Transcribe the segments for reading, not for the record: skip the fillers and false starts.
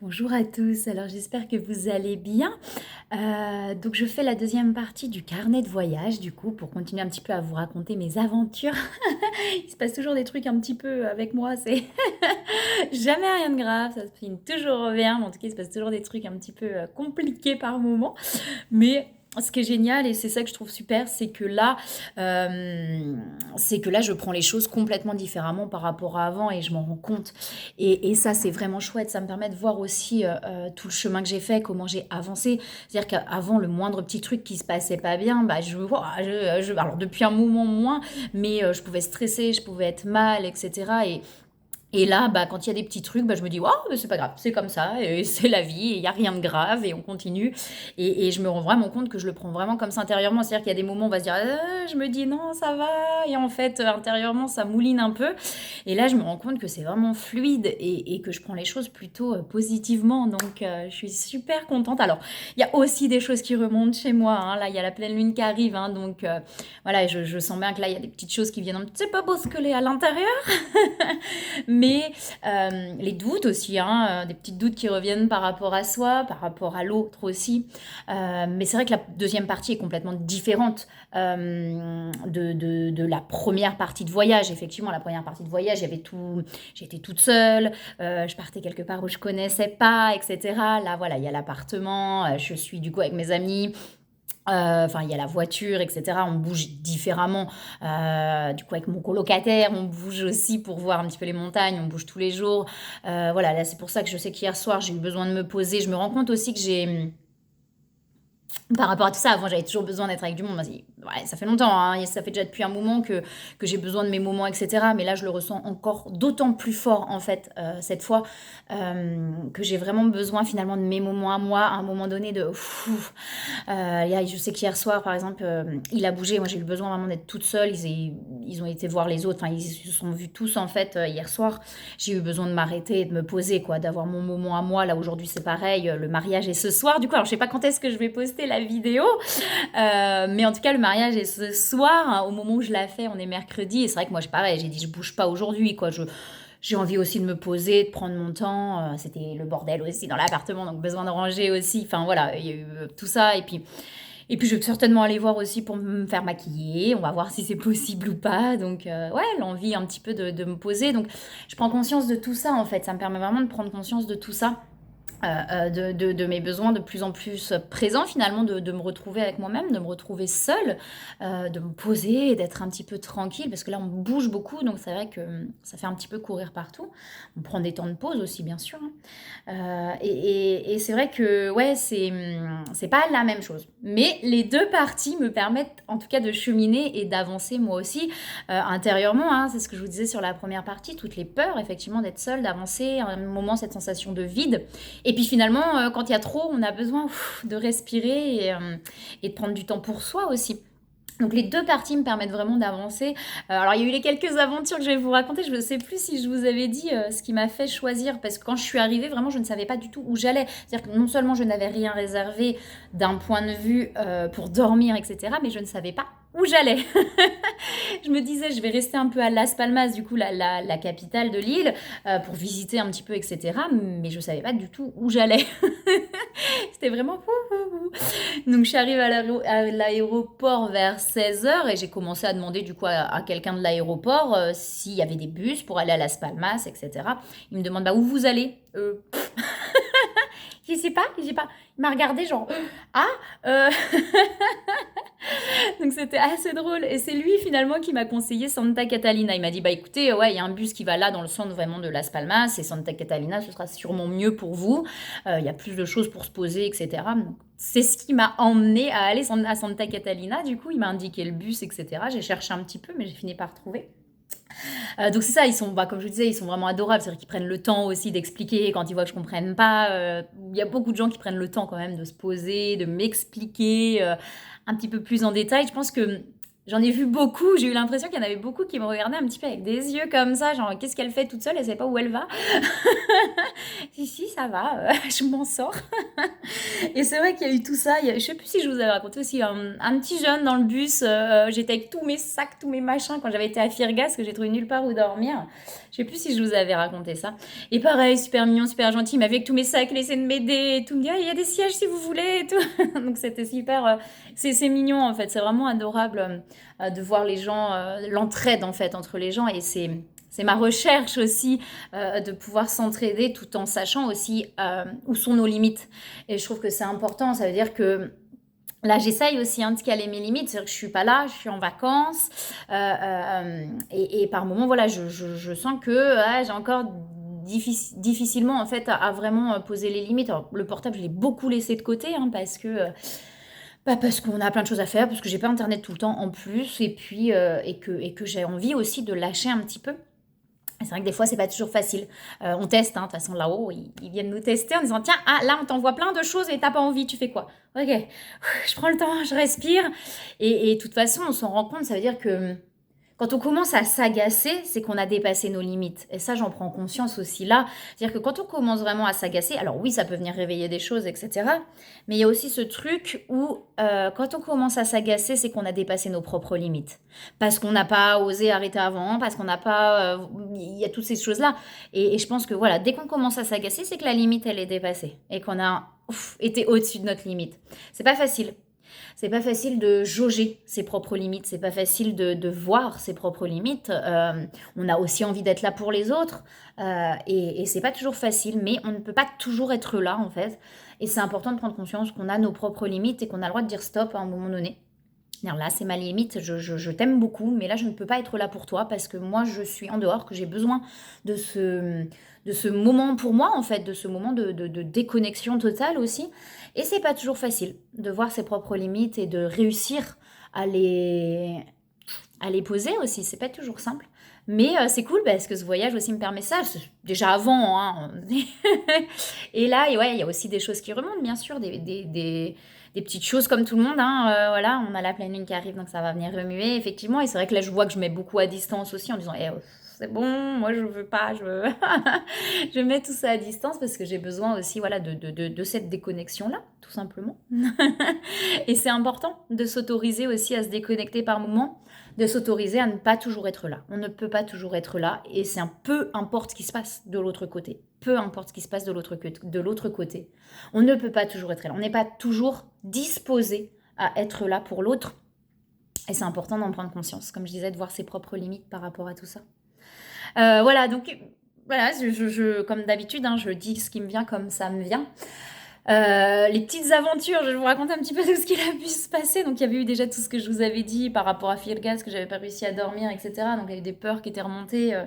Bonjour à tous, alors j'espère que vous allez bien. Donc je fais la deuxième partie du carnet de voyage du coup pour continuer un petit peu à vous raconter mes aventures. Il se passe toujours des trucs un petit peu avec moi, c'est jamais rien de grave, ça se finit toujours bien, mais en tout cas il se passe toujours des trucs un petit peu compliqués par moment. Mais ce qui est génial et c'est ça que je trouve super, c'est que là, je prends les choses complètement différemment par rapport à avant et je m'en rends compte. Et ça, c'est vraiment chouette. Ça me permet de voir aussi tout le chemin que j'ai fait, comment j'ai avancé. C'est-à-dire qu'avant, le moindre petit truc qui se passait pas bien, bah, alors depuis un moment moins, mais je pouvais stresser, je pouvais être mal, etc. Et là, bah, quand il y a des petits trucs, bah, je me dis: «Waouh, mais c'est pas grave, c'est comme ça et c'est la vie et il y a rien de grave et on continue» et je me rends vraiment compte que je le prends vraiment comme ça intérieurement. C'est-à-dire qu'il y a des moments où on va se dire: je me dis: «Non, ça va» et en fait, intérieurement, ça mouline un peu et là, je me rends compte que c'est vraiment fluide et que je prends les choses plutôt, positivement donc je suis super contente. Alors, il y a aussi des choses qui remontent chez moi, hein. Là, il y a la pleine lune qui arrive, hein, donc voilà, je sens bien que là, il y a des petites choses qui viennent un petit peu bousculer à l'intérieur. Mais les doutes aussi, hein, des petits doutes qui reviennent par rapport à soi, par rapport à l'autre aussi. Mais c'est vrai que la deuxième partie est complètement différente de la première partie de voyage. Effectivement, la première partie de voyage, j'étais toute seule, je partais quelque part où je connaissais pas, etc. Là, voilà, il y a l'appartement, je suis du coup avec mes amis. Enfin, il y a la voiture, etc. On bouge différemment. Du coup, avec mon colocataire, on bouge aussi pour voir un petit peu les montagnes. On bouge tous les jours. Voilà, là, c'est pour ça que je sais qu'hier soir, j'ai eu besoin de me poser. Je me rends compte aussi que par rapport à tout ça, avant, j'avais toujours besoin d'être avec du monde. Ouais, ça fait longtemps, hein, et ça fait déjà depuis un moment que j'ai besoin de mes moments, etc. Mais là, je le ressens encore d'autant plus fort, en fait, cette fois, que j'ai vraiment besoin finalement de mes moments à moi, à un moment donné de... je sais qu'hier soir, par exemple, il a bougé. Moi, j'ai eu besoin vraiment d'être toute seule. Ils ont été voir les autres. Enfin, ils se sont vus tous, en fait, hier soir. J'ai eu besoin de m'arrêter et de me poser, quoi, d'avoir mon moment à moi. Là, aujourd'hui, c'est pareil. Le mariage est ce soir. Du coup, alors, je sais pas quand est-ce que je vais poster la vidéo. Mais en tout cas, le mariage est ce soir. Hein, au moment où je la fais, on est mercredi. Et c'est vrai que moi, pareil, j'ai dit, je bouge pas aujourd'hui, quoi. J'ai envie aussi de me poser, de prendre mon temps. C'était le bordel aussi dans l'appartement, donc besoin de ranger aussi. Enfin voilà, il y a eu tout ça. Et puis je vais certainement aller voir aussi pour me faire maquiller. On va voir si c'est possible ou pas. Donc ouais, l'envie un petit peu de me poser. Donc je prends conscience de tout ça en fait. Ça me permet vraiment de prendre conscience de tout ça. De mes besoins de plus en plus présents finalement, de me retrouver avec moi-même, de me retrouver seule, de me poser, d'être un petit peu tranquille, parce que là on bouge beaucoup, donc c'est vrai que ça fait un petit peu courir partout. On prend des temps de pause aussi bien sûr, hein. Et c'est vrai que ouais, c'est pas la même chose. Mais les deux parties me permettent en tout cas de cheminer et d'avancer moi aussi intérieurement. Hein, c'est ce que je vous disais sur la première partie, toutes les peurs effectivement d'être seule, d'avancer, à un moment cette sensation de vide. Et puis finalement, quand il y a trop, on a besoin de respirer et de prendre du temps pour soi aussi. Donc les deux parties me permettent vraiment d'avancer. Alors il y a eu les quelques aventures que je vais vous raconter. Je ne sais plus si je vous avais dit ce qui m'a fait choisir, parce que quand je suis arrivée, vraiment, je ne savais pas du tout où j'allais. C'est-à-dire que non seulement je n'avais rien réservé d'un point de vue pour dormir, etc., mais je ne savais pas où j'allais. Je me disais, je vais rester un peu à Las Palmas, du coup, la capitale de l'île, pour visiter un petit peu, etc. Mais je ne savais pas du tout où j'allais. C'était vraiment... Donc je suis arrivée à l'aéroport vers 16 heures et j'ai commencé à demander du coup à quelqu'un de l'aéroport s'il y avait des bus pour aller à Las Palmas, etc. Il me demande bah, où vous allez. Je sais pas, j'ai pas. Il m'a regardé genre ah donc c'était assez drôle et c'est lui finalement qui m'a conseillé Santa Catalina. Il m'a dit bah écoutez ouais il y a un bus qui va là dans le centre vraiment de Las Palmas et Santa Catalina ce sera sûrement mieux pour vous. Il y a plus de choses pour se poser etc. Donc, c'est ce qui m'a emmené à aller à Santa Catalina. Du coup il m'a indiqué le bus etc. J'ai cherché un petit peu mais j'ai fini par trouver. Donc c'est ça, ils sont, bah, comme je vous disais, ils sont vraiment adorables. C'est-à-dire qu'ils prennent le temps aussi d'expliquer quand ils voient que je ne comprenne pas. Il y a beaucoup de gens qui prennent le temps quand même de se poser, de m'expliquer un petit peu plus en détail. Je pense que j'en ai vu beaucoup. J'ai eu l'impression qu'il y en avait beaucoup qui me regardaient un petit peu avec des yeux comme ça, genre qu'est-ce qu'elle fait toute seule, elle ne sait pas où elle va. Si, si, ça va, je m'en sors. Et c'est vrai qu'il y a eu tout ça. Je sais plus si je vous avais raconté aussi un petit jeune dans le bus. J'étais avec tous mes sacs, tous mes machins quand j'avais été à Firgas, que j'ai trouvé nulle part où dormir. Je sais plus si je vous avais raconté ça. Et pareil, super mignon, super gentil. Il m'avait avec tous mes sacs, il essayait de m'aider et tout. Il me dit, ah, il y a des sièges si vous voulez et tout. Donc c'était super. C'est mignon en fait. C'est vraiment adorable de voir les gens, l'entraide en fait entre les gens. Et c'est ma recherche aussi de pouvoir s'entraider tout en sachant aussi où sont nos limites. Et je trouve que c'est important. Ça veut dire que là, j'essaye aussi de caler mes limites. C'est-à-dire que je suis pas là, je suis en vacances. Et par moments, voilà, je sens que j'ai encore difficilement en fait à vraiment poser les limites. Alors, le portable, je l'ai beaucoup laissé de côté parce que parce qu'on a plein de choses à faire, parce que j'ai pas internet tout le temps en plus, et puis et que j'ai envie aussi de lâcher un petit peu. C'est vrai que des fois, c'est pas toujours facile. On teste, de toute façon, là-haut, ils viennent nous tester en disant, tiens, là, on t'envoie plein de choses et t'as pas envie, tu fais quoi? Ok, je prends le temps, je respire. Et de toute façon, on s'en rend compte, ça veut dire que quand on commence à s'agacer, c'est qu'on a dépassé nos limites. Et ça, j'en prends conscience aussi là. C'est-à-dire que quand on commence vraiment à s'agacer, alors oui, ça peut venir réveiller des choses, etc. Mais il y a aussi ce truc où quand on commence à s'agacer, c'est qu'on a dépassé nos propres limites. Parce qu'on n'a pas osé arrêter avant, parce qu'on n'a pas... Il y a toutes ces choses-là. Et je pense que voilà, dès qu'on commence à s'agacer, c'est que la limite, elle est dépassée. Et qu'on a été au-dessus de notre limite. C'est pas facile. C'est pas facile de jauger ses propres limites, c'est pas facile de voir ses propres limites. On a aussi envie d'être là pour les autres et c'est pas toujours facile, mais on ne peut pas toujours être là en fait. Et c'est important de prendre conscience qu'on a nos propres limites et qu'on a le droit de dire stop à un moment donné. Alors là, c'est ma limite, je t'aime beaucoup, mais là, je ne peux pas être là pour toi parce que moi, je suis en dehors, que j'ai besoin de ce moment pour moi, en fait, de ce moment de déconnexion totale aussi. Et c'est pas toujours facile de voir ses propres limites et de réussir à les poser aussi. C'est pas toujours simple. Mais c'est cool parce que ce voyage aussi me permet ça. Déjà avant, hein. Et là, et ouais, il y a aussi des choses qui remontent, bien sûr, des petites choses comme tout le monde. Voilà, on a la pleine lune qui arrive, donc ça va venir remuer, effectivement. Et c'est vrai que là, je vois que je mets beaucoup à distance aussi en disant, c'est bon, moi je veux pas, je mets tout ça à distance parce que j'ai besoin aussi voilà, de cette déconnexion-là, tout simplement. Et c'est important de s'autoriser aussi à se déconnecter par moments, de s'autoriser à ne pas toujours être là. On ne peut pas toujours être là et c'est un peu importe ce qui se passe de l'autre côté. Peu importe ce qui se passe de l'autre côté. On ne peut pas toujours être là. On n'est pas toujours disposé à être là pour l'autre. Et c'est important d'en prendre conscience, comme je disais, de voir ses propres limites par rapport à tout ça. Voilà, donc voilà, comme d'habitude, je dis ce qui me vient comme ça me vient. Les petites aventures, je vais vous raconter un petit peu tout ce qu'il a pu se passer. Donc il y avait eu déjà tout ce que je vous avais dit par rapport à Firgas, que j'avais pas réussi à dormir, etc. Donc il y a eu des peurs qui étaient remontées,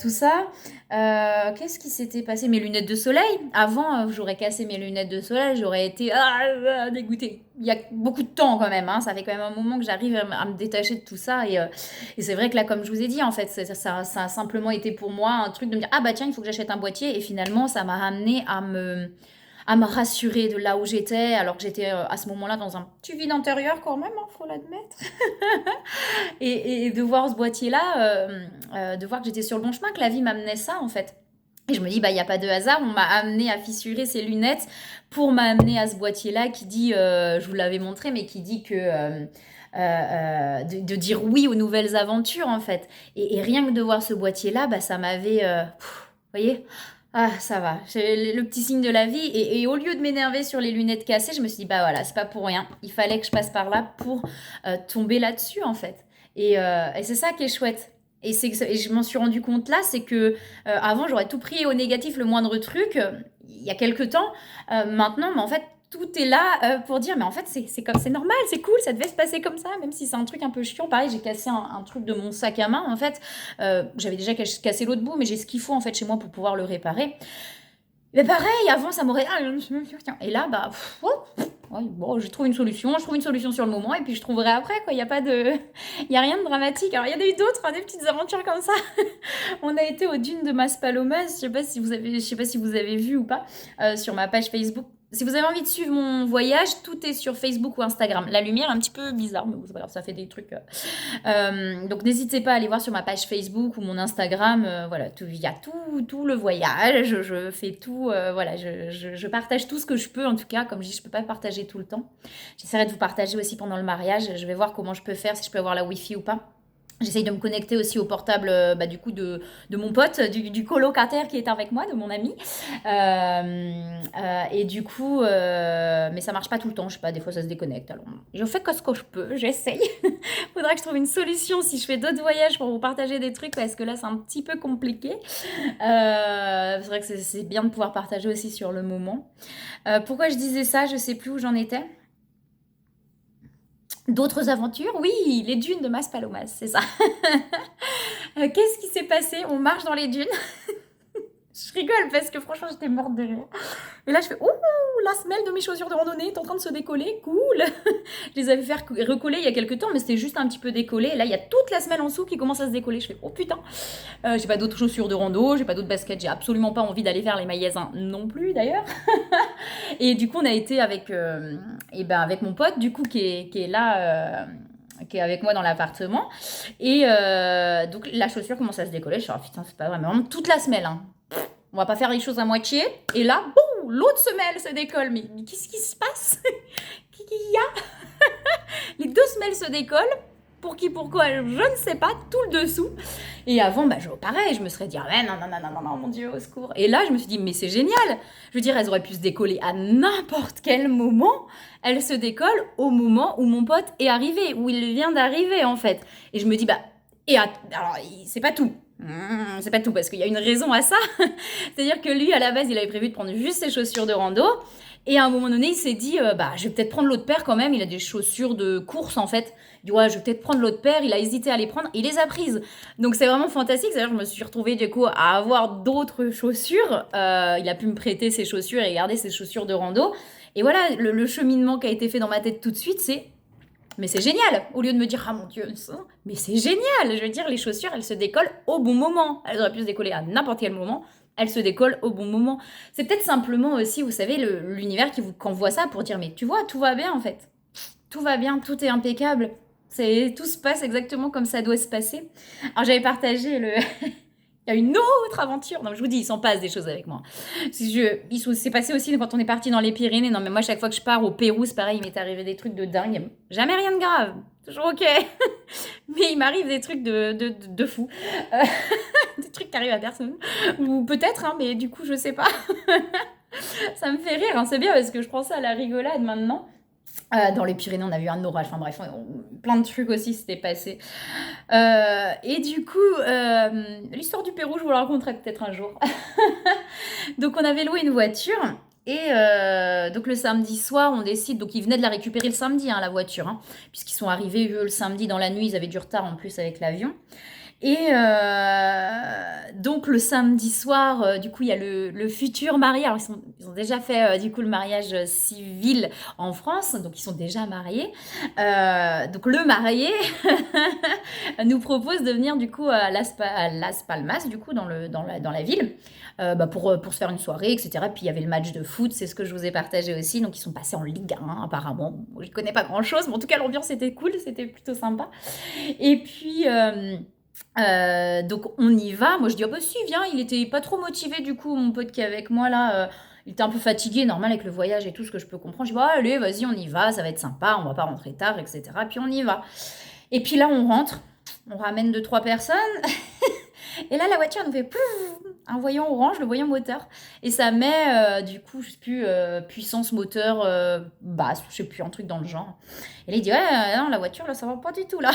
tout ça. Qu'est-ce qui s'était passé? Mes lunettes de soleil. Avant, j'aurais cassé mes lunettes de soleil, j'aurais été dégoûtée. Il y a beaucoup de temps quand même, ça fait quand même un moment que j'arrive à me détacher de tout ça. Et c'est vrai que là, comme je vous ai dit, en fait, ça a simplement été pour moi un truc de me dire, ah bah tiens, il faut que j'achète un boîtier. Et finalement, ça m'a amené à me rassurer de là où j'étais, alors que j'étais à ce moment-là dans un petit vide intérieur quand même, faut l'admettre. et de voir ce boîtier-là, de voir que j'étais sur le bon chemin, que la vie m'amenait ça en fait. Et je me dis, il n'y a pas de hasard, on m'a amené à fissurer ces lunettes pour m'amener à ce boîtier-là qui dit, je vous l'avais montré, mais qui dit que... de dire oui aux nouvelles aventures en fait. Et rien que de voir ce boîtier-là, ça m'avait... vous voyez, ça va, j'ai le petit signe de la vie. Et au lieu de m'énerver sur les lunettes cassées, je me suis dit, voilà, c'est pas pour rien. Il fallait que je passe par là pour tomber là-dessus, en fait. Et c'est ça qui est chouette. Et je m'en suis rendu compte là, c'est que avant, j'aurais tout pris au négatif, le moindre truc, il y a quelques temps. Maintenant, mais en fait, tout est là pour dire, mais en fait, c'est normal, c'est cool, ça devait se passer comme ça, même si c'est un truc un peu chiant. Pareil, j'ai cassé un truc de mon sac à main, en fait. J'avais déjà cassé l'autre bout, mais j'ai ce qu'il faut, en fait, chez moi pour pouvoir le réparer. Mais pareil, avant, ça m'aurait... Et là, bon, je trouve une solution sur le moment, et puis je trouverai après, quoi. Il n'y a pas de... Il n'y a rien de dramatique. Alors, il y en a eu d'autres, des petites aventures comme ça. On a été aux dunes de Maspalomas, je sais pas si vous avez vu ou pas, sur ma page Facebook. Si vous avez envie de suivre mon voyage, tout est sur Facebook ou Instagram. La lumière est un petit peu bizarre, mais bon, c'est pas grave, ça fait des trucs. Donc n'hésitez pas à aller voir sur ma page Facebook ou mon Instagram. Voilà, il y a tout le voyage. Je fais tout. Voilà, je partage tout ce que je peux. En tout cas, comme je dis, je peux pas partager tout le temps. J'essaierai de vous partager aussi pendant le mariage. Je vais voir comment je peux faire, si je peux avoir la Wi-Fi ou pas. J'essaye de me connecter aussi au portable du coup de mon pote, du colocataire qui est avec moi, de mon ami. Et du coup, mais ça marche pas tout le temps, je sais pas, des fois ça se déconnecte. Alors, je fais que ce que je peux, j'essaye. Faudra que je trouve une solution si je fais d'autres voyages pour vous partager des trucs, parce que là c'est un petit peu compliqué. C'est vrai que c'est bien de pouvoir partager aussi sur le moment. Pourquoi je disais ça, je sais plus où j'en étais. D'autres aventures? Oui, les dunes de Maspalomas, c'est ça. Qu'est-ce qui s'est passé? On marche dans les dunes. Je rigole parce que franchement, j'étais morte de rire. Et là, je fais ouh, la semelle de mes chaussures de randonnée est en train de se décoller, cool. Je les avais fait recoller il y a quelques temps, mais c'était juste un petit peu décollé. Et là, il y a toute la semelle en dessous qui commence à se décoller. Je fais oh putain. J'ai pas d'autres chaussures de rando, j'ai pas d'autres baskets, j'ai absolument pas envie d'aller faire les magasins non plus d'ailleurs. Et du coup, on a été avec, avec mon pote, du coup, qui est là. Qui est avec moi dans l'appartement. Et donc, la chaussure commence à se décoller. Je suis oh putain, c'est pas vrai, mais vraiment toute la semelle. Hein. On va pas faire les choses à moitié. Et là, boum, l'autre semelle se décolle. Mais qu'est-ce qui se passe? Qu'est-ce qu'il y a? Les deux semelles se décollent. Pour qui, pourquoi, je ne sais pas, tout le dessous. Et avant, pareil, je me serais dit, ah ouais, non, mon Dieu, au secours. Et là, je me suis dit, mais c'est génial. Je veux dire, elles auraient pu se décoller à n'importe quel moment. Elles se décollent au moment où mon pote est arrivé, où il vient d'arriver, en fait. Et je me dis, alors, c'est pas tout. C'est pas tout, parce qu'il y a une raison à ça. C'est-à-dire que lui, à la base, il avait prévu de prendre juste ses chaussures de rando. Et à un moment donné, il s'est dit, je vais peut-être prendre l'autre paire quand même. Il a des chaussures de course, en fait. Il dit, ouais, je vais peut-être prendre l'autre paire. Il a hésité à les prendre. Il les a prises. Donc, c'est vraiment fantastique. C'est-à-dire, je me suis retrouvée, du coup, à avoir d'autres chaussures. Il a pu me prêter ses chaussures et garder ses chaussures de rando. Et voilà, le cheminement qui a été fait dans ma tête tout de suite, c'est... Mais c'est génial. Au lieu de me dire, ah mon Dieu, mais c'est génial. Je veux dire, les chaussures, elles se décollent au bon moment. Elles auraient pu se décoller à n'importe quel moment. Elles se décollent au bon moment. C'est peut-être simplement aussi, vous savez, l'univers qui vous envoie ça pour dire, mais tu vois, tout va bien en fait. Tout va bien, tout est impeccable. Tout se passe exactement comme ça doit se passer. Alors j'avais partagé il y a une autre aventure. Non, je vous dis, il s'en passe des choses avec moi. C'est passé aussi quand on est parti dans les Pyrénées. Non, mais moi, chaque fois que je pars au Pérou, c'est pareil, il m'est arrivé des trucs de dingue. Jamais rien de grave. Toujours ok. Mais il m'arrive des trucs de fou. Des trucs qui arrivent à personne. Ou peut-être, hein, mais du coup, je sais pas. Ça me fait rire. Hein. C'est bien parce que je prends ça à la rigolade maintenant. Dans les Pyrénées, on a eu un orage. Enfin bref, plein de trucs aussi s'étaient passés. Et du coup, l'histoire du Pérou, je vous la raconterai peut-être un jour. Donc on avait loué une voiture. Et donc le samedi soir, on décide, donc ils venaient de la récupérer le samedi, hein, la voiture, hein, puisqu'ils sont arrivés eux, le samedi dans la nuit, ils avaient du retard en plus avec l'avion. Et donc le samedi soir, du coup, il y a le futur marié. Alors ils ont déjà fait du coup le mariage civil en France, donc ils sont déjà mariés. Donc le marié nous propose de venir du coup à Las Palmas, du coup dans la ville, pour se faire une soirée, etc. Puis il y avait le match de foot, c'est ce que je vous ai partagé aussi. Donc ils sont passés en Ligue 1 apparemment. Bon, je connais pas grand-chose, mais en tout cas l'ambiance était cool, c'était plutôt sympa. Et puis donc on y va. Moi je dis, ah bah si, viens. Il était pas trop motivé du coup, mon pote qui est avec moi là. Il était un peu fatigué, normal avec le voyage et tout ce que je peux comprendre. Je dis, bah allez, vas-y, on y va, ça va être sympa, on va pas rentrer tard, etc. Puis on y va. Et puis là, on rentre, on ramène 2-3 personnes. Et là, la voiture nous fait pouf, un voyant orange, le voyant moteur. Et ça met, du coup, je sais plus, puissance moteur basse, je sais plus, un truc dans le genre. Et là, il dit, ouais, non, la voiture, là, ça va pas du tout, là.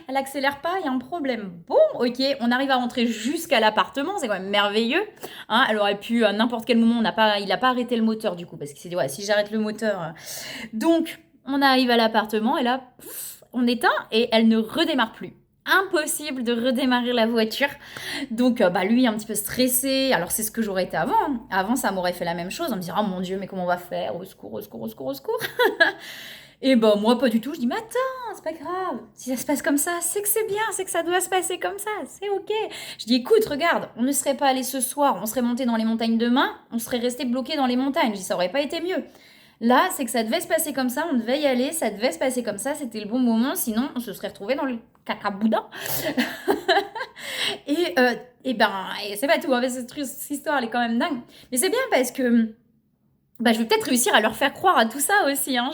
Elle accélère pas, il y a un problème. Bon, ok, on arrive à rentrer jusqu'à l'appartement, c'est quand même merveilleux. Hein, elle aurait pu, à n'importe quel moment, il a pas arrêté le moteur, du coup, parce qu'il s'est dit, ouais, si j'arrête le moteur... Donc, on arrive à l'appartement, et là, pouf, on éteint, et elle ne redémarre plus. Impossible de redémarrer la voiture. Donc, lui, un petit peu stressé. Alors, c'est ce que j'aurais été avant. Hein. Avant, ça m'aurait fait la même chose. On me dirait, oh mon Dieu, mais comment on va faire? Au secours, au secours, au secours, au secours. Et ben moi pas du tout, je dis mais attends, c'est pas grave, si ça se passe comme ça, c'est que c'est bien, c'est que ça doit se passer comme ça, c'est ok. Je dis écoute, regarde, on ne serait pas allé ce soir, on serait monté dans les montagnes demain, on serait resté bloqué dans les montagnes, je dis ça aurait pas été mieux. Là, c'est que ça devait se passer comme ça, on devait y aller, ça devait se passer comme ça, c'était le bon moment, sinon on se serait retrouvé dans le caca boudin. et, euh, et c'est pas tout, hein, cette histoire elle est quand même dingue. Mais c'est bien parce que bah, je vais peut-être réussir à leur faire croire à tout ça aussi. Hein.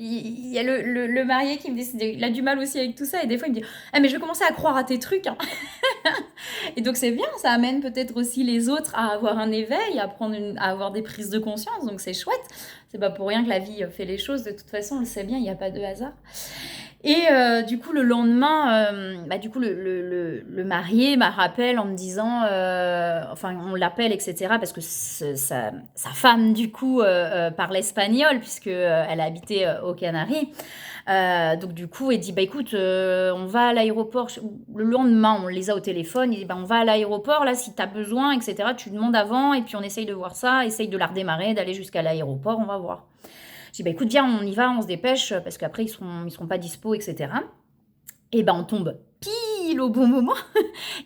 Il y a le marié qui me dit, il a du mal aussi avec tout ça, et des fois il me dit, ah mais je vais commencer à croire à tes trucs. Hein. Et donc c'est bien, ça amène peut-être aussi les autres à avoir un éveil, à avoir des prises de conscience, donc c'est chouette. C'est pas pour rien que la vie fait les choses, de toute façon, on le sait bien, il n'y a pas de hasard. Et du coup, le lendemain, du coup, le marié m'a rappelé en me disant, enfin, on l'appelle, etc., parce que sa femme, du coup, parle espagnol, puisque elle a habité aux Canaries. Donc, du coup, il dit, bah écoute, on va à l'aéroport. Le lendemain, on les a au téléphone. Il dit, bah on va à l'aéroport, là, si tu as besoin, etc., tu demandes avant, et puis on essaye de voir ça, essaye de la redémarrer, d'aller jusqu'à l'aéroport, on va voir. Je dis, bah écoute, viens, on y va, on se dépêche, parce qu'après, ils seront pas dispo, etc. Et ben, on tombe pile au bon moment.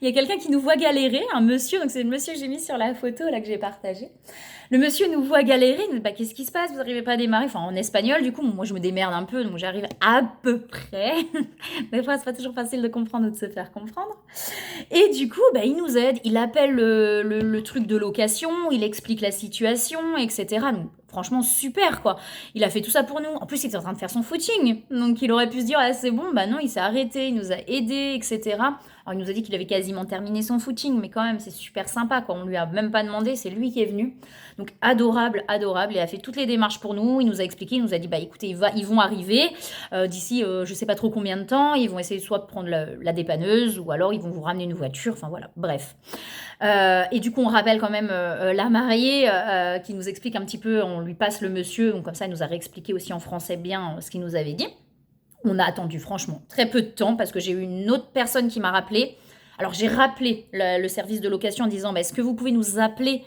Il y a quelqu'un qui nous voit galérer, un monsieur, donc c'est le monsieur que j'ai mis sur la photo, là, que j'ai partagé. Le monsieur nous voit galérer, il nous dit, bah qu'est-ce qui se passe, vous n'arrivez pas à démarrer, enfin en espagnol, du coup, moi je me démerde un peu, donc j'arrive à peu près. Des fois, c'est pas toujours facile de comprendre ou de se faire comprendre. Et du coup, bah, il nous aide, il appelle le truc de location, il explique la situation, etc. Donc, franchement, super quoi. Il a fait tout ça pour nous. En plus, il était en train de faire son footing. Donc, il aurait pu se dire, ah, c'est bon, bah non, il s'est arrêté, il nous a aidés, etc. Alors, il nous a dit qu'il avait quasiment terminé son footing, mais quand même, c'est super sympa quoi. On lui a même pas demandé, c'est lui qui est venu. Donc, adorable, adorable. Il a fait toutes les démarches pour nous. Il nous a expliqué, il nous a dit, bah écoutez, ils vont arriver d'ici je sais pas trop combien de temps. Ils vont essayer soit de prendre la dépanneuse ou alors ils vont vous ramener une voiture. Enfin voilà, bref. Et du coup, on rappelle quand même la mariée qui nous explique un petit peu, on lui passe le monsieur, donc comme ça, il nous a réexpliqué aussi en français bien ce qu'il nous avait dit. On a attendu franchement très peu de temps parce que j'ai eu une autre personne qui m'a rappelé. Alors j'ai rappelé le service de location en disant bah, est-ce que vous pouvez nous appeler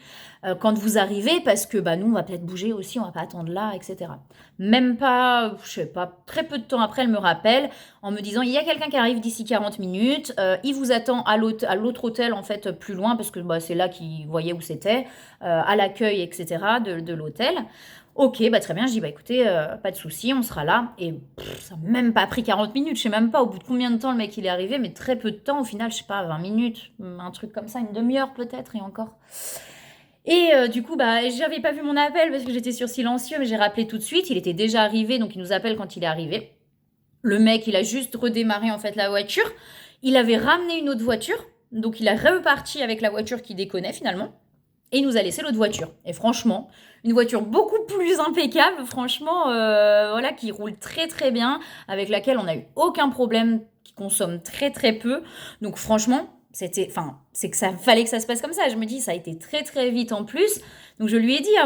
quand vous arrivez parce que bah, nous on va peut-être bouger aussi, on va pas attendre là, etc. Même pas, je sais pas, très peu de temps après elle me rappelle en me disant il y a quelqu'un qui arrive d'ici 40 minutes, il vous attend à l'autre hôtel en fait plus loin parce que bah, c'est là qu'il voyait où c'était, à l'accueil, etc. de l'hôtel. Ok, bah très bien, je dis bah écoutez, pas de souci, on sera là. Et ça n'a même pas pris 40 minutes, je sais même pas au bout de combien de temps le mec il est arrivé, mais très peu de temps, au final, je sais pas, 20 minutes, un truc comme ça, une demi-heure peut-être, et encore. Et du coup, bah j'avais pas vu mon appel parce que j'étais sur silencieux, mais j'ai rappelé tout de suite, il était déjà arrivé, donc il nous appelle quand il est arrivé. Le mec, il a juste redémarré en fait la voiture, il avait ramené une autre voiture, donc il a reparti avec la voiture qui déconnait finalement. Et il nous a laissé l'autre voiture. Et franchement, une voiture beaucoup plus impeccable, franchement, voilà, qui roule très très bien, avec laquelle on n'a eu aucun problème, qui consomme très très peu. Donc franchement, c'est que ça fallait que ça se passe comme ça. Je me dis, ça a été très très vite en plus. Donc je lui ai dit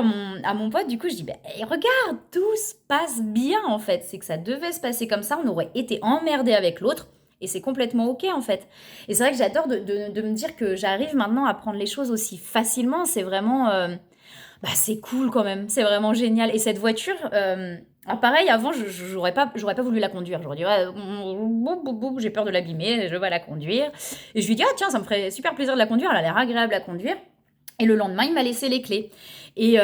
à mon pote, du coup, je dis, bah, regarde, tout se passe bien en fait. C'est que ça devait se passer comme ça, on aurait été emmerdé avec l'autre. Et c'est complètement ok en fait. Et c'est vrai que j'adore de me dire que j'arrive maintenant à prendre les choses aussi facilement. C'est vraiment, bah c'est cool quand même. C'est vraiment génial. Et cette voiture, pareil, avant, j'aurais pas voulu la conduire. J'aurais dit, ouais, j'ai peur de l'abîmer, je vais la conduire. Et je lui dis, ah tiens, ça me ferait super plaisir de la conduire. Elle a l'air agréable à conduire. Et le lendemain, il m'a laissé les clés. Et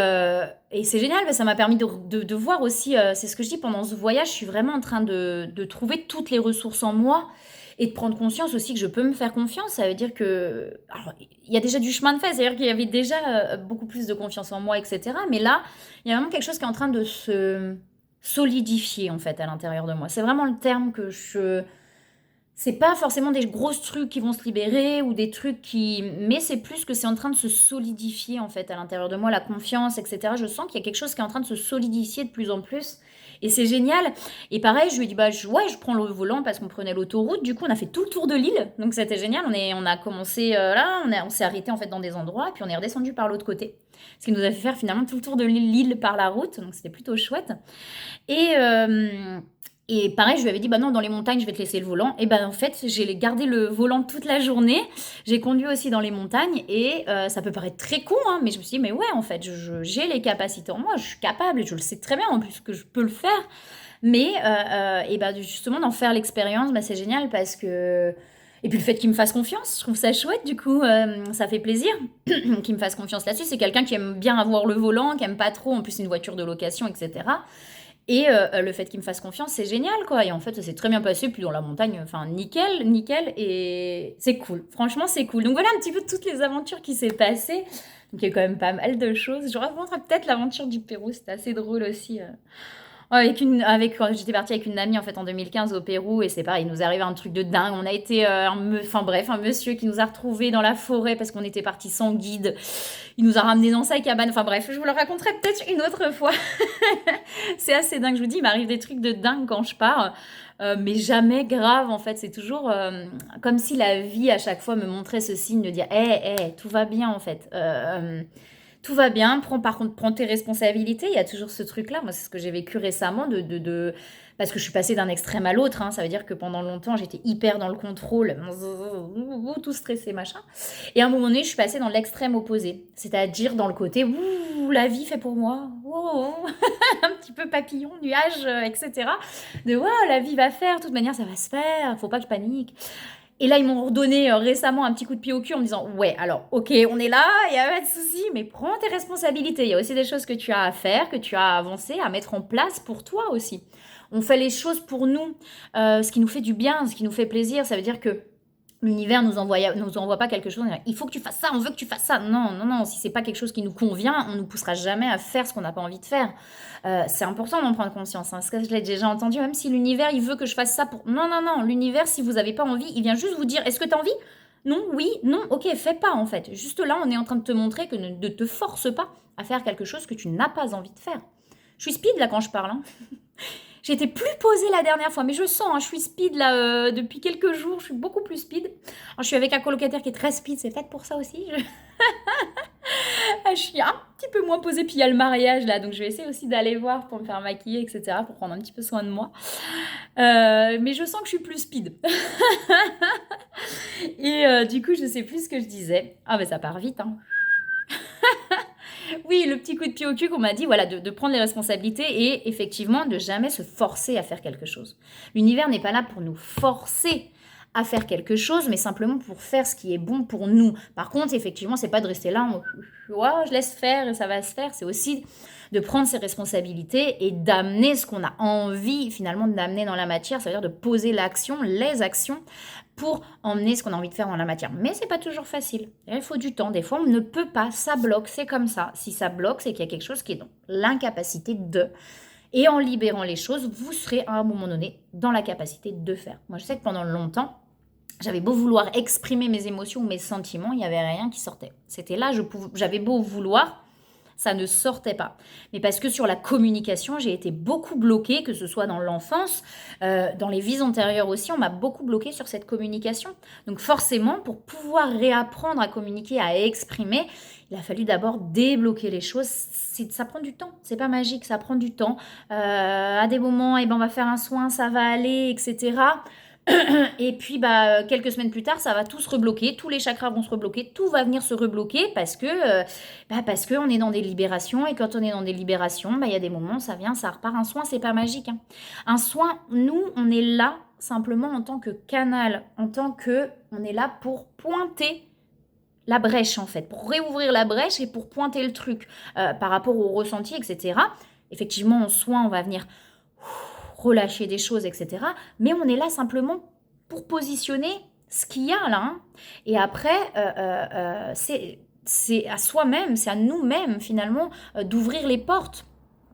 c'est génial, parce que ça m'a permis de voir aussi, c'est ce que je dis pendant ce voyage, je suis vraiment en train de trouver toutes les ressources en moi et de prendre conscience aussi que je peux me faire confiance. Ça veut dire que... Alors, il y a déjà du chemin de fait, c'est-à-dire qu'il y avait déjà beaucoup plus de confiance en moi, etc. Mais là, il y a vraiment quelque chose qui est en train de se solidifier, en fait, à l'intérieur de moi. C'est vraiment le terme que je... C'est pas forcément des grosses trucs qui vont se libérer ou des trucs qui... Mais c'est plus que c'est en train de se solidifier en fait à l'intérieur de moi, la confiance, etc. Je sens qu'il y a quelque chose qui est en train de se solidifier de plus en plus. Et c'est génial. Et pareil, je lui ai dit, bah ouais, je prends le volant parce qu'on prenait l'autoroute. Du coup, on a fait tout le tour de l'île. Donc c'était génial. On a commencé là, on s'est arrêté en fait dans des endroits. Et puis on est redescendu par l'autre côté. Ce qui nous a fait faire finalement tout le tour de l'île par la route. Donc c'était plutôt chouette. Et... Et pareil, je lui avais dit, bah non, dans les montagnes, je vais te laisser le volant. Et ben en fait, j'ai gardé le volant toute la journée. J'ai conduit aussi dans les montagnes. Et ça peut paraître très con, hein, mais je me suis dit, mais ouais, en fait, j'ai les capacités en moi. Je suis capable et je le sais très bien en plus que je peux le faire. Mais et bah, justement, d'en faire l'expérience, bah, c'est génial parce que... Et puis le fait qu'il me fasse confiance, je trouve ça chouette, du coup, ça fait plaisir qu'il me fasse confiance là-dessus. C'est quelqu'un qui aime bien avoir le volant, qui aime pas trop, en plus c'est une voiture de location, etc. Et le fait qu'il me fasse confiance, c'est génial, quoi. Et en fait, ça s'est très bien passé. Puis dans la montagne, enfin, nickel, nickel. Et c'est cool. Franchement, c'est cool. Donc voilà un petit peu toutes les aventures qui s'est passées. Donc il y a quand même pas mal de choses. Je raconterai peut-être l'aventure du Pérou. C'était assez drôle aussi. Avec j'étais partie avec une amie en fait en 2015 au Pérou et c'est pareil, il nous est arrivé un truc de dingue. On a été, enfin bref, un monsieur qui nous a retrouvés dans la forêt parce qu'on était partis sans guide. Il nous a ramenés dans sa cabane. Enfin bref, je vous le raconterai peut-être une autre fois. C'est assez dingue. Je vous dis, il m'arrive des trucs de dingue quand je pars, mais jamais grave en fait. C'est toujours comme si la vie à chaque fois me montrait ce signe de dire, hé, tout va bien en fait. Tout va bien, par contre, prends tes responsabilités. Il y a toujours ce truc-là. Moi, c'est ce que j'ai vécu récemment parce que je suis passée d'un extrême à l'autre, hein. Ça veut dire que pendant longtemps, j'étais hyper dans le contrôle, tout stressé, machin. Et à un moment donné, je suis passée dans l'extrême opposé. C'est-à-dire dans le côté, ouh, la vie fait pour moi. Oh, un petit peu papillon, nuage, etc. De, wow, la vie va faire. De toute manière, ça va se faire. Faut pas que je panique. Et là, ils m'ont redonné récemment un petit coup de pied au cul en me disant, ouais, alors, ok, on est là, il n'y a pas de souci, mais prends tes responsabilités. Il y a aussi des choses que tu as à faire, que tu as à avancer, à mettre en place pour toi aussi. On fait les choses pour nous, ce qui nous fait du bien, ce qui nous fait plaisir. Ça veut dire que l'univers nous envoie pas quelque chose. Il faut que tu fasses ça, on veut que tu fasses ça. Non, non, non. Si c'est pas quelque chose qui nous convient, on nous poussera jamais à faire ce qu'on n'a pas envie de faire. C'est important d'en prendre conscience. Hein. Parce que je l'ai déjà entendu, même si l'univers il veut que je fasse ça pour. Non, non, non. L'univers, si vous avez pas envie, il vient juste vous dire est-ce que tu as envie? Non, oui, non, ok, fais pas en fait. Juste là, on est en train de te montrer que ne te force pas à faire quelque chose que tu n'as pas envie de faire. Je suis speed là quand je parle. Hein. J'étais plus posée la dernière fois, mais je sens, hein, je suis speed là depuis quelques jours, je suis beaucoup plus speed. Alors, je suis avec un colocataire qui est très speed, c'est peut-être pour ça aussi. Je suis un petit peu moins posée, puis il y a le mariage là, donc je vais essayer aussi d'aller voir pour me faire maquiller, etc., pour prendre un petit peu soin de moi. Mais je sens que je suis plus speed. Et du coup, je sais plus ce que je disais. Ah, mais ça part vite, hein. Oui, le petit coup de pied au cul qu'on m'a dit, voilà, de prendre les responsabilités et effectivement de jamais se forcer à faire quelque chose. L'univers n'est pas là pour nous forcer à faire quelque chose, mais simplement pour faire ce qui est bon pour nous. Par contre, effectivement, c'est pas de rester là, je laisse faire et ça va se faire. C'est aussi de prendre ses responsabilités et d'amener ce qu'on a envie finalement d'amener dans la matière, c'est-à-dire de poser l'action, les actions pour emmener ce qu'on a envie de faire dans la matière. Mais c'est pas toujours facile. Il faut du temps. Des fois, on ne peut pas. Ça bloque. C'est comme ça. Si ça bloque, c'est qu'il y a quelque chose qui est dans l'incapacité de. Et en libérant les choses, vous serez à un moment donné dans la capacité de faire. Moi, je sais que pendant longtemps, j'avais beau vouloir exprimer mes émotions, mes sentiments, il n'y avait rien qui sortait. C'était là, j'avais beau vouloir, ça ne sortait pas. Mais parce que sur la communication, j'ai été beaucoup bloquée, que ce soit dans l'enfance, dans les vies antérieures aussi, on m'a beaucoup bloquée sur cette communication. Donc forcément, pour pouvoir réapprendre à communiquer, à exprimer, il a fallu d'abord débloquer les choses. Ça prend du temps, c'est pas magique, ça prend du temps. À des moments, on va faire un soin, ça va aller, etc. Et puis, quelques semaines plus tard, ça va tout se rebloquer, tous les chakras vont se rebloquer, tout va venir se rebloquer parce que on est dans des libérations et quand on est dans des libérations, il y a des moments, ça vient, ça repart. Un soin, c'est pas magique. Hein. Un soin, nous, on est là simplement en tant que canal, on est là pour pointer la brèche en fait, pour réouvrir la brèche et pour pointer le truc par rapport au ressenti, etc. Effectivement, en soin, on va venir relâcher des choses, etc. Mais on est là simplement pour positionner ce qu'il y a là. Hein. Et après, c'est à soi-même, c'est à nous-mêmes finalement d'ouvrir les portes.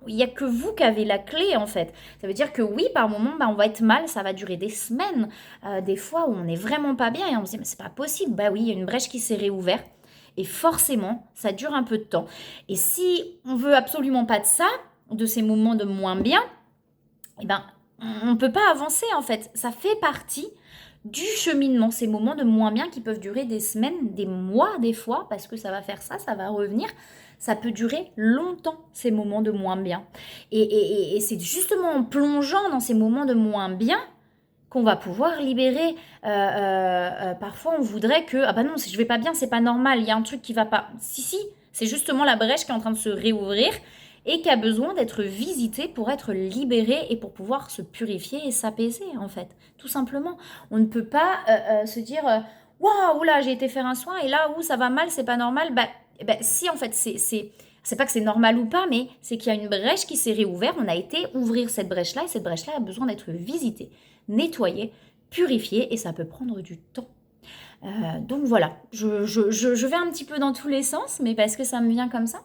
Il n'y a que vous qui avez la clé en fait. Ça veut dire que oui, par moment, on va être mal, ça va durer des semaines, des fois où on n'est vraiment pas bien et on se dit mais c'est pas possible. Oui, il y a une brèche qui s'est réouverte et forcément, ça dure un peu de temps. Et si on veut absolument pas de ça, de ces moments de moins bien, on ne peut pas avancer en fait. Ça fait partie du cheminement, ces moments de moins bien qui peuvent durer des semaines, des mois des fois, parce que ça va faire ça, ça va revenir. Ça peut durer longtemps, ces moments de moins bien. Et c'est justement en plongeant dans ces moments de moins bien qu'on va pouvoir libérer. Parfois, on voudrait que, ah bah non, si je vais pas bien, c'est pas normal, il y a un truc qui va pas. Si, c'est justement la brèche qui est en train de se réouvrir. et qui a besoin d'être visité pour être libéré et pour pouvoir se purifier et s'apaiser, en fait, tout simplement. On ne peut pas se dire waouh, là, j'ai été faire un soin et là où ça va mal, c'est pas normal. Si, en fait, c'est pas que c'est normal ou pas, mais c'est qu'il y a une brèche qui s'est réouverte. On a été ouvrir cette brèche-là et cette brèche-là a besoin d'être visitée, nettoyée, purifiée et ça peut prendre du temps. Donc voilà, je vais un petit peu dans tous les sens, mais parce que ça me vient comme ça.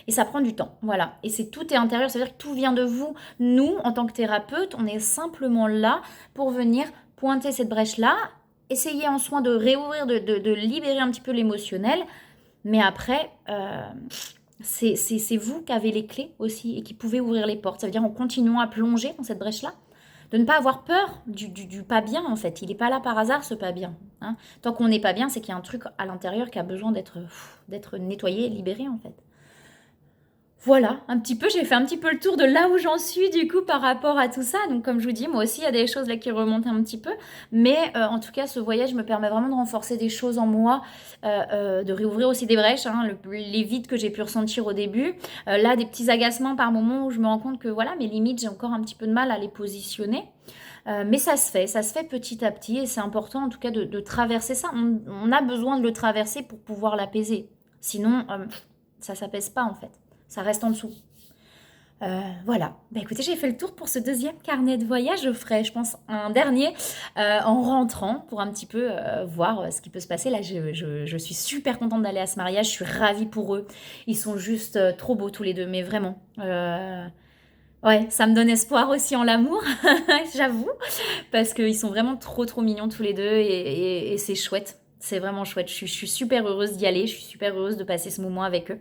Et ça prend du temps, voilà. Et tout est intérieur, c'est-à-dire que tout vient de vous. Nous, en tant que thérapeute, on est simplement là pour venir pointer cette brèche-là, essayer en soin de réouvrir, de libérer un petit peu l'émotionnel. Mais après, c'est vous qui avez les clés aussi et qui pouvez ouvrir les portes. Ça veut dire en continuant à plonger dans cette brèche-là, de ne pas avoir peur du pas bien, en fait. Il n'est pas là par hasard, ce pas bien. Hein. Tant qu'on n'est pas bien, c'est qu'il y a un truc à l'intérieur qui a besoin d'être nettoyé, libéré, en fait. Voilà, un petit peu, j'ai fait un petit peu le tour de là où j'en suis du coup par rapport à tout ça. Donc comme je vous dis, moi aussi il y a des choses là qui remontent un petit peu, mais en tout cas ce voyage me permet vraiment de renforcer des choses en moi, de réouvrir aussi des brèches, hein, les vides que j'ai pu ressentir au début. Là des petits agacements par moments où je me rends compte que voilà mes limites j'ai encore un petit peu de mal à les positionner. Mais ça se fait petit à petit et c'est important en tout cas de traverser ça. On a besoin de le traverser pour pouvoir l'apaiser. Sinon, ça s'apaise pas en fait. Ça reste en dessous. Voilà. Bah, écoutez, j'ai fait le tour pour ce deuxième carnet de voyage. Je ferai, je pense, un dernier en rentrant pour un petit peu voir ce qui peut se passer. Là, je suis super contente d'aller à ce mariage. Je suis ravie pour eux. Ils sont juste trop beaux tous les deux, mais vraiment. Ouais, ça me donne espoir aussi en l'amour, j'avoue, parce qu'ils sont vraiment trop trop mignons tous les deux et c'est chouette. C'est vraiment chouette. Je suis super heureuse d'y aller. Je suis super heureuse de passer ce moment avec eux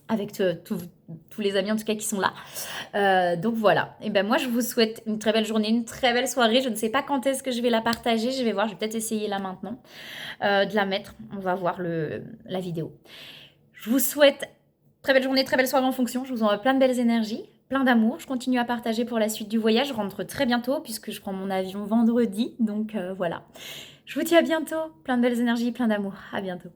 avec tous les amis en tout cas qui sont là. Donc voilà. Et ben moi je vous souhaite une très belle journée, une très belle soirée. Je ne sais pas quand est-ce que je vais la partager. Je vais voir, je vais peut-être essayer là maintenant de la mettre. On va voir la vidéo. Je vous souhaite très belle journée, très belle soirée en fonction. Je vous envoie plein de belles énergies, plein d'amour. Je continue à partager pour la suite du voyage. Je rentre très bientôt puisque je prends mon avion vendredi. Donc voilà. Je vous dis à bientôt. Plein de belles énergies, plein d'amour. À bientôt.